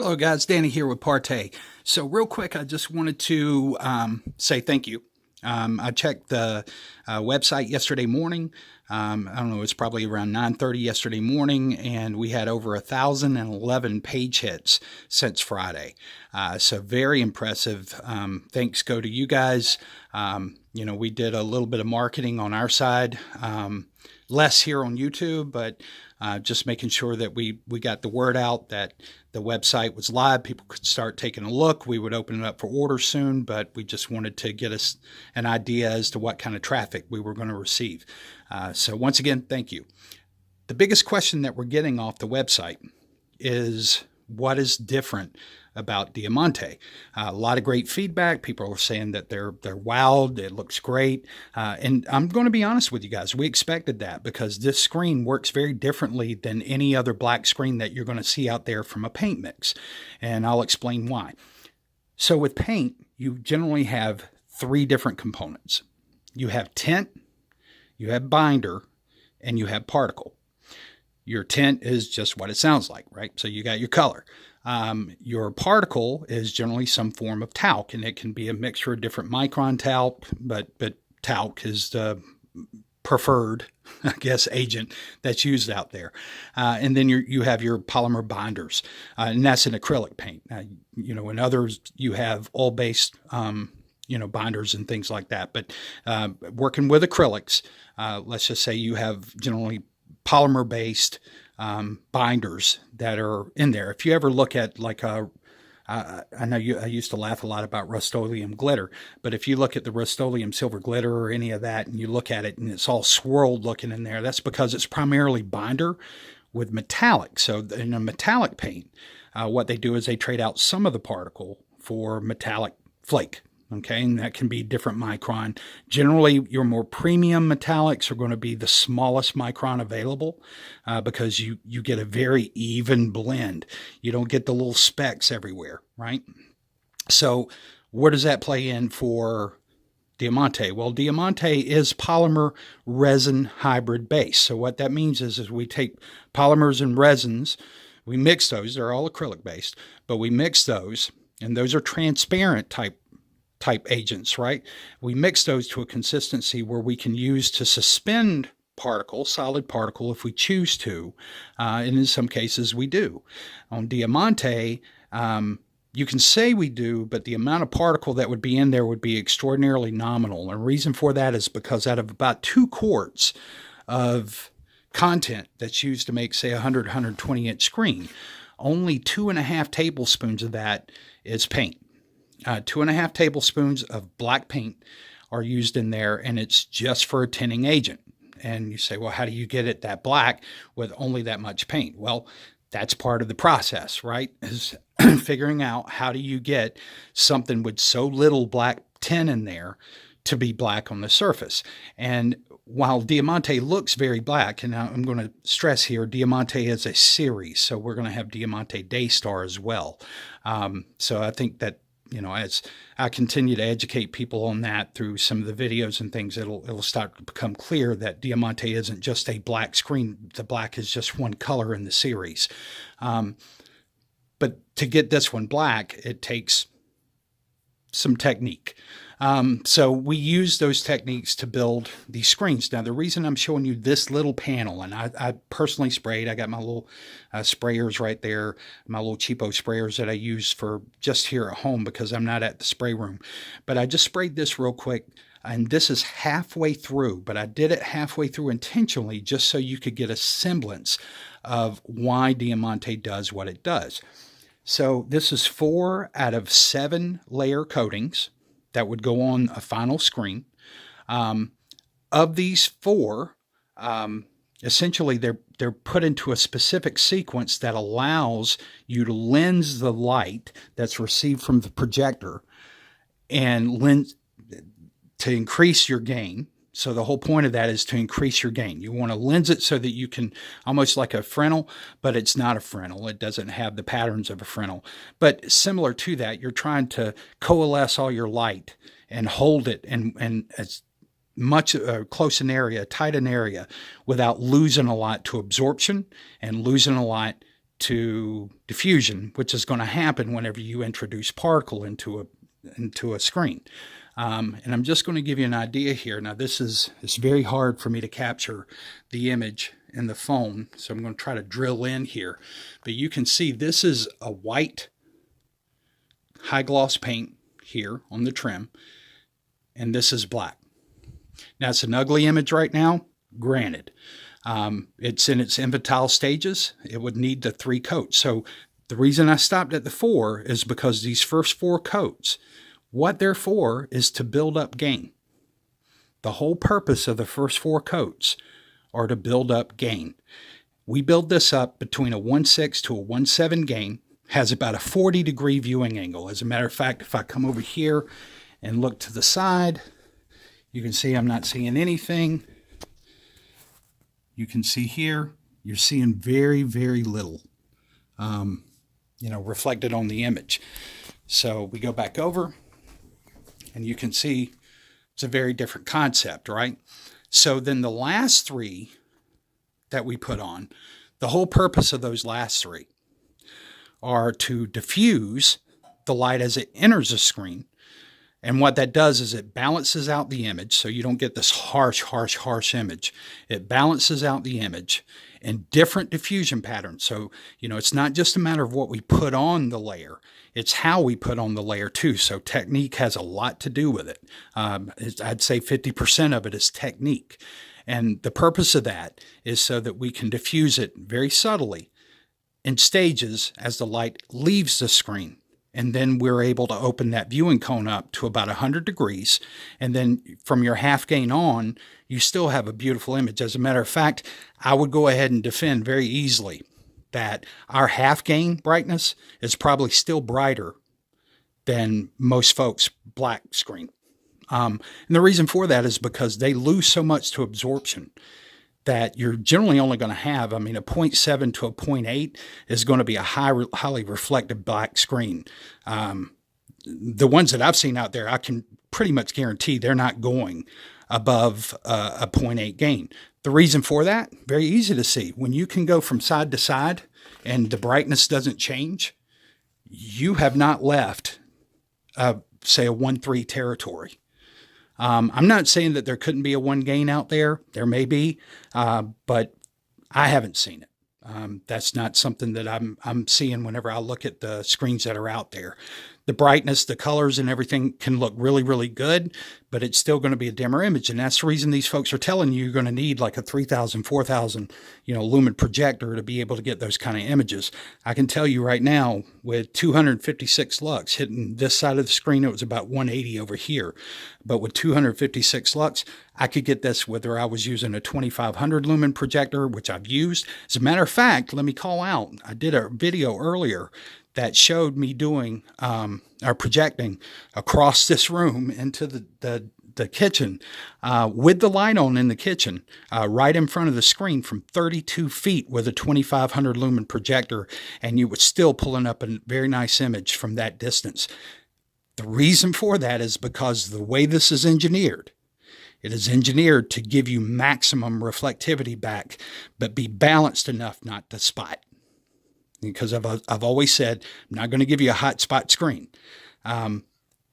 Hello, guys. Danny here with Partay. So, real quick, I just wanted to say thank you. I checked the website yesterday morning. I don't know, it's probably around 9:30 yesterday morning, and we had over 1,011 page hits since Friday. So, very impressive. Thanks go to you guys. We did a little bit of marketing on our side, less here on YouTube, but just making sure that we got the word out that the website was live. People could start taking a look. We would open it up for orders soon, but we just wanted to get us an idea as to what kind of traffic we were going to receive. So once again, thank you. The biggest question that we're getting off the website is what is different about Diamante. A lot of great feedback. People are saying that they're wowed. It looks great. And I'm going to be honest with you guys. We expected that because this screen works very differently than any other black screen that you're going to see out there from a paint mix. And I'll explain why. So with paint, you generally have three different components. You have tint, you have binder, and you have particle. Your tint is just what it sounds like, right? So you got your color. Your particle is generally some form of talc, and it can be a mixture of different micron talc, but talc is the preferred, I guess, agent that's used out there. And then you have your polymer binders, and that's an acrylic paint. In others, you have oil-based binders and things like that. But working with acrylics, let's just say you have generally polymer-based binders that are in there. If you ever look at I know I used to laugh a lot about Rust-Oleum glitter, but if you look at the Rust-Oleum silver glitter or any of that and you look at it and it's all swirled looking in there, that's because it's primarily binder with metallic. So in a metallic paint, what they do is they trade out some of the particle for metallic flake. Okay, and that can be different micron. Generally, your more premium metallics are going to be the smallest micron available because you get a very even blend. You don't get the little specks everywhere, right? So where does that play in for Diamante? Well, Diamante is polymer resin hybrid base. So what that means is we take polymers and resins, we mix those. They're all acrylic based, but we mix those, and those are transparent type agents, right? We mix those to a consistency where we can use to suspend solid particle, if we choose to, and in some cases we do. On Diamante, you can say we do, but the amount of particle that would be in there would be extraordinarily nominal. And the reason for that is because out of about 2 quarts of content that's used to make, say, a 120 inch screen, only 2.5 tablespoons of that is paint. 2.5 tablespoons of black paint are used in there, and it's just for a tinting agent. And you say, well, how do you get it that black with only that much paint? Well, that's part of the process, right? Is figuring out how do you get something with so little black tint in there to be black on the surface. And while Diamante looks very black, and I'm going to stress here, Diamante is a series, so we're going to have Diamante Daystar as well. So I think that as I continue to educate people on that through some of the videos and things, it'll start to become clear that Diamante isn't just a black screen. The black is just one color in the series. But to get this one black, it takes some technique. So we use those techniques to build these screens. Now, the reason I'm showing you this little panel, and I personally sprayed, I got my little sprayers right there, my little cheapo sprayers that I use for just here at home because I'm not at the spray room. But I just sprayed this real quick, and this is halfway through, but I did it halfway through intentionally just so you could get a semblance of why Diamante does what it does. So this is 4 out of 7 layer coatings that would go on a final screen. Of these 4, essentially they're put into a specific sequence that allows you to lens the light that's received from the projector and lens to increase your gain. So the whole point of that is to increase your gain. You want to lens it so that you can, almost like a Fresnel, but it's not a Fresnel. It doesn't have the patterns of a Fresnel. But similar to that, you're trying to coalesce all your light and hold it and as much close an area, tight an area, without losing a lot to absorption and losing a lot to diffusion, which is going to happen whenever you introduce particle into a screen. And I'm just going to give you an idea here. Now it's very hard for me to capture the image in the phone, so I'm going to try to drill in here. But you can see this is a white high gloss paint here on the trim, and this is black. Now it's an ugly image right now, granted. It's in its infantile stages. It would need the 3 coats. So the reason I stopped at the 4 is because these first 4 coats, what they're for is to build up gain. The whole purpose of the first 4 coats are to build up gain. We build this up between a 1.6 to a 1.7 gain, has about a 40-degree viewing angle. As a matter of fact, if I come over here and look to the side, you can see I'm not seeing anything. You can see here, you're seeing very, very little, reflected on the image. So we go back over, and you can see it's a very different concept, right? So then the last 3 that we put on, the whole purpose of those last 3 are to diffuse the light as it enters the screen. And what that does is it balances out the image, so you don't get this harsh image. It balances out the image in different diffusion patterns. So, it's not just a matter of what we put on the layer. It's how we put on the layer too. So technique has a lot to do with it. I'd say 50% of it is technique. And the purpose of that is so that we can diffuse it very subtly in stages as the light leaves the screen. And then we're able to open that viewing cone up to about 100 degrees. And then from your half gain on, you still have a beautiful image. As a matter of fact, I would go ahead and defend very easily that our half gain brightness is probably still brighter than most folks' black screen. And the reason for that is because they lose so much to absorption that you're generally only going to have, a 0.7 to a 0.8 is going to be a highly reflective black screen. The ones that I've seen out there, I can pretty much guarantee they're not going above a 0.8 gain. The reason for that, very easy to see. When you can go from side to side and the brightness doesn't change, you have not left, say, a 1.3 territory. I'm not saying that there couldn't be a 1 gain out there. There may be, but I haven't seen it. That's not something that I'm seeing whenever I look at the screens that are out there. The brightness, the colors, and everything can look really, really good, but it's still going to be a dimmer image. And that's the reason these folks are telling you you're going to need like a 3,000, 4,000, lumen projector to be able to get those kind of images. I can tell you right now, with 256 lux hitting this side of the screen, it was about 180 over here. But with 256 lux, I could get this whether I was using a 2,500 lumen projector, which I've used. As a matter of fact, let me call out, I did a video earlier that showed me doing or projecting across this room into the kitchen with the light on in the kitchen right in front of the screen from 32 feet with a 2,500 lumen projector, and you were still pulling up a very nice image from that distance. The reason for that is because the way this is engineered, it is engineered to give you maximum reflectivity back, but be balanced enough not to spot. Because I've always said, I'm not going to give you a hot spot screen.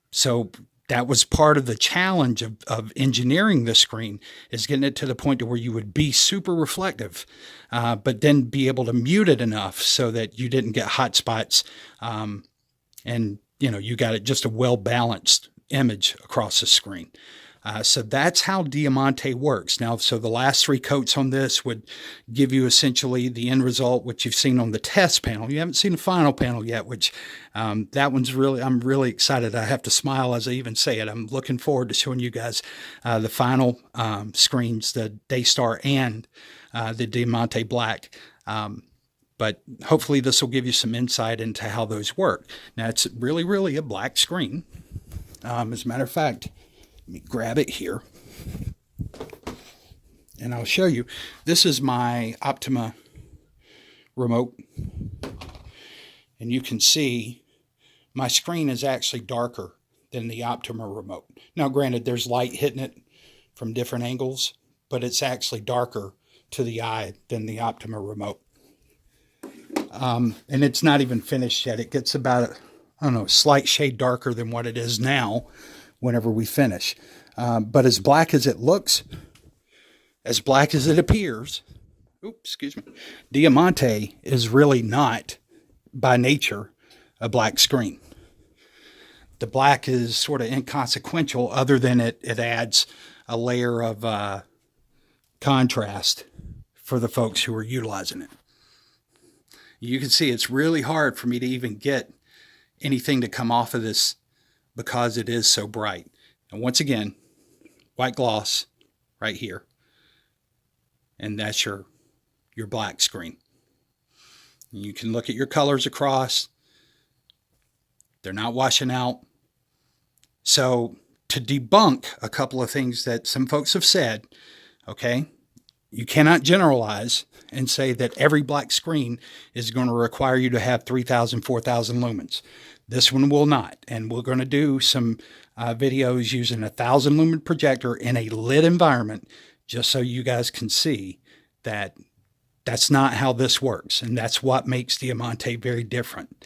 So that was part of the challenge of engineering the screen, is getting it to the point to where you would be super reflective, but then be able to mute it enough so that you didn't get hot spots. And, you got it just a well-balanced image across the screen. So that's how Diamante works. Now, so the last 3 coats on this would give you essentially the end result, which you've seen on the test panel. You haven't seen the final panel yet, which that one's I'm really excited. I have to smile as I even say it. I'm looking forward to showing you guys the final screens, the Daystar and the Diamante Black. But hopefully this will give you some insight into how those work. Now, it's really, really a black screen. As a matter of fact, let me grab it here, and I'll show you. This is my Optima remote, and you can see my screen is actually darker than the Optima remote. Now, granted, there's light hitting it from different angles, but it's actually darker to the eye than the Optima remote. And it's not even finished yet. It gets about, I don't know, a slight shade darker than what it is now whenever we finish. But as black as it looks, as black as it appears, oops, excuse me, Diamante is really not, by nature, a black screen. The black is sort of inconsequential, other than it adds a layer of contrast for the folks who are utilizing it. You can see it's really hard for me to even get anything to come off of this because it is so bright. And once again, white gloss right here. And that's your black screen. You can look at your colors across. They're not washing out. So to debunk a couple of things that some folks have said, okay, you cannot generalize and say that every black screen is going to require you to have 3,000, 4,000 lumens. This one will not. And we're going to do some videos using a 1,000 lumen projector in a lit environment, just so you guys can see that that's not how this works. And that's what makes Diamante very different.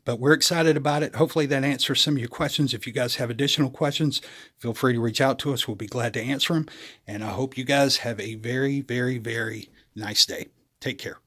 But we're excited about it. Hopefully that answers some of your questions. If you guys have additional questions, feel free to reach out to us. We'll be glad to answer them. And I hope you guys have a very, very, very nice day. Take care.